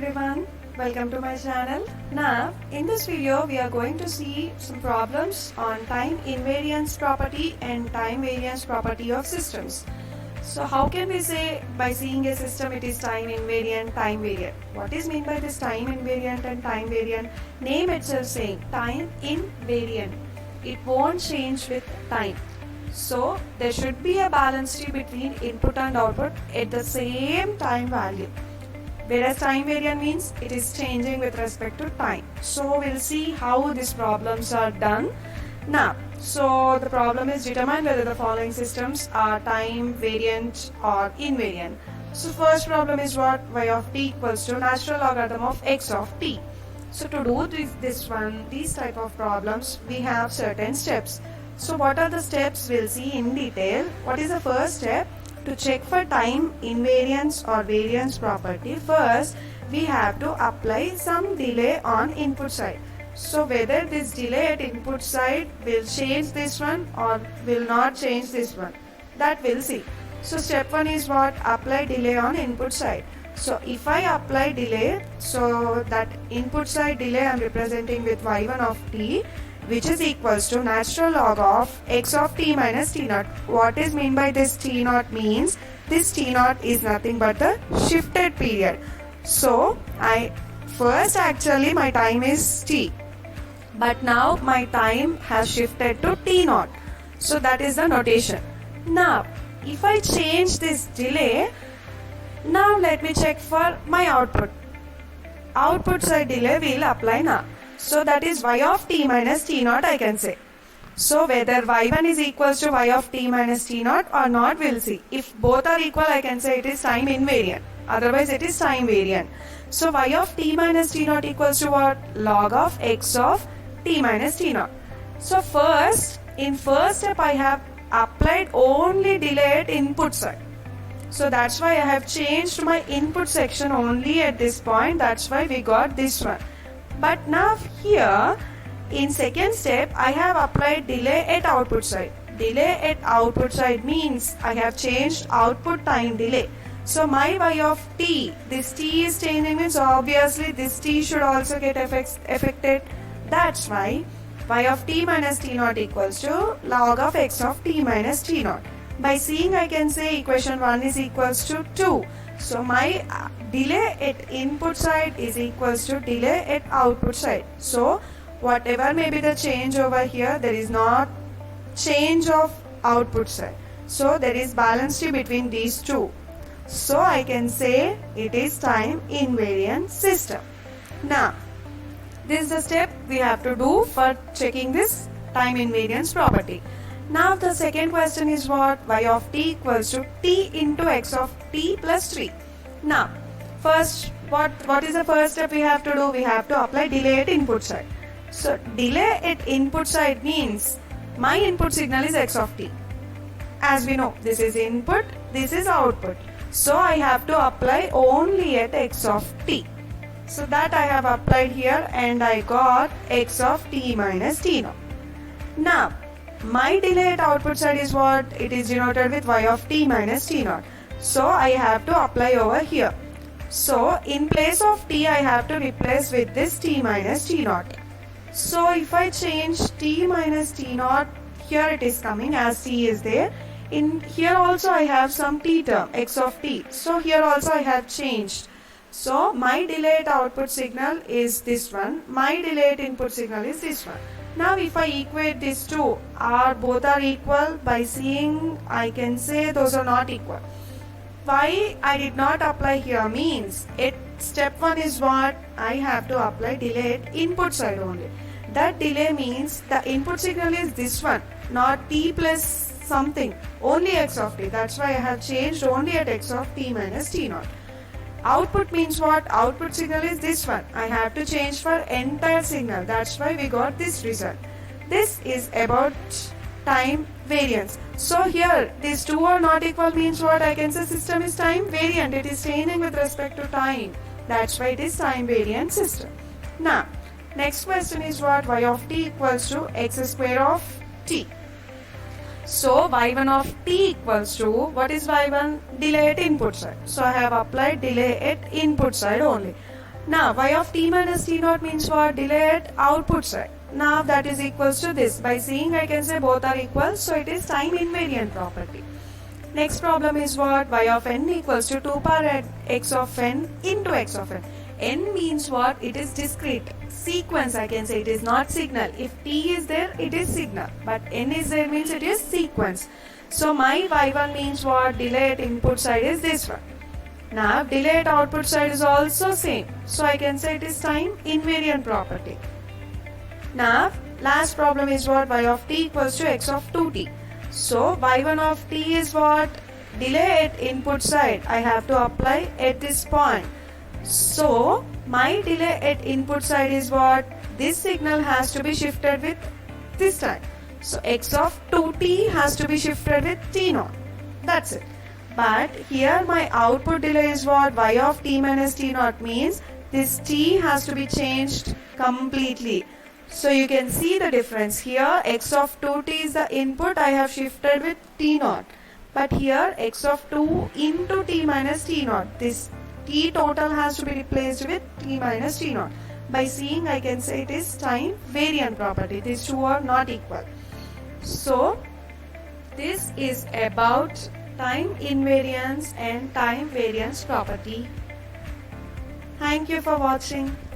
everyone, welcome to my channel. Now in this video we are going to see some problems on time invariance property and time variance property of systems. So how can we say by seeing a system it is time invariant, time variant? What is meant by this time invariant and time variant? Name itself saying time invariant. It won't change with time. So there should be a balance between input and output at the same time value. Whereas time variant means it is changing with respect to time. So we'll see how these problems are done. Now, so the problem is determine whether the following systems are time variant or invariant. So first problem is what? Y of t equals to natural logarithm of x of t. So to do these type of problems, we have certain steps. So what are the steps? We'll see in detail. What is the first step? To check for time invariance or variance property, first we have to apply some delay on input side. So whether this delay at input side will change this one or will not change this one, that we'll see. So step 1 is what? Apply delay on input side. So if I apply delay, so that input side delay I am representing with y1 of t, which is equals to natural log of x of t minus t naught. What is meant by this t naught means this t naught is nothing but the shifted period. So first actually my time is t, but now my time has shifted to t naught. So that is the notation. Now if I change this delay, now let me check for my output. Output side delay will apply now. So that is y of t minus t naught I can say. So whether y1 is equals to y of t minus t naught or not, we'll see. If both are equal, I can say it is time invariant. Otherwise it is time variant. So y of t minus t naught equals to what? Log of x of t minus t naught. So in first step I have applied only delay at input side. So that's why I have changed my input section only at this point. That's why we got this one. But now here in second step I have applied delay at output side. Delay at output side means I have changed output time delay. So my y of t, this t is changing means obviously this t should also get affected. That's why y of t minus t naught equals to log of x of t minus t naught. By seeing I can say equation 1 is equals to 2. So my delay at input side is equals to delay at output side. So whatever may be the change over here, there is not change of output side. So there is balance between these two. So I can say it is time invariant system. Now this is the step we have to do for checking this time invariance property. Now the second question is what? Y of t equals to t into x of t plus 3. Now first what is the first step we have to do? We have to apply delay at input side. So delay at input side means my input signal is x of t. As we know, this is input, this is output. So I have to apply only at x of t. So that I have applied here and I got x of t minus t naught. Now my delay at output side is what? It is denoted with y of t minus t naught. So I have to apply over here. So in place of t I have to replace with this t minus t naught. So if I change t minus t naught, here it is coming as t is there. In here also I have some t term, x of t. So here also I have changed. So my delay at output signal is this one. My delay at input signal is this one. Now if I equate these two, both are equal. By seeing I can say those are not equal. Why I did not apply here means at step 1 is what? I have to apply delay at input side only. That delay means the input signal is this one, not t plus something, only x of t. That's why I have changed only at x of t minus t naught. Output means what? Output signal is this one. I have to change for entire signal. That's why we got this result. This is about time variance. So here these two are not equal means what? I can say system is time variant. It is changing with respect to time. That's why it is time variant system. Now next question is what? Y of t equals to x square of t. So y1 of t equals to, what is y1? Delay at input side. So I have applied delay at input side only. Now y of t minus t naught means what? Delay at output side. Now that is equals to this. By seeing I can say both are equal, so it is time invariant property. Next problem is what? Y of n equals to 2 power x of n into x of n. N means what? It is discrete. Sequence I can say, it is not signal. If t is there, it is signal. But n is there means it is sequence. So my y1 means what? Delay at input side is this one. Now delay at output side is also same. So I can say it is time invariant property. Now last problem is what? Y of t equals to x of 2t. So y1 of t is what? Delay at input side. I have to apply at this point. So my delay at input side is what? This signal has to be shifted with this time. So x of 2t has to be shifted with t naught. That's it. But here my output delay is what? Y of t minus t naught means this t has to be changed completely. So you can see the difference. Here x of 2t is the input, I have shifted with t naught. But here x of 2 into t minus t naught. This t total has to be replaced with t minus t naught. By seeing I can say it is time variant property. These two are not equal. So this is about time invariance and time variance property. Thank you for watching.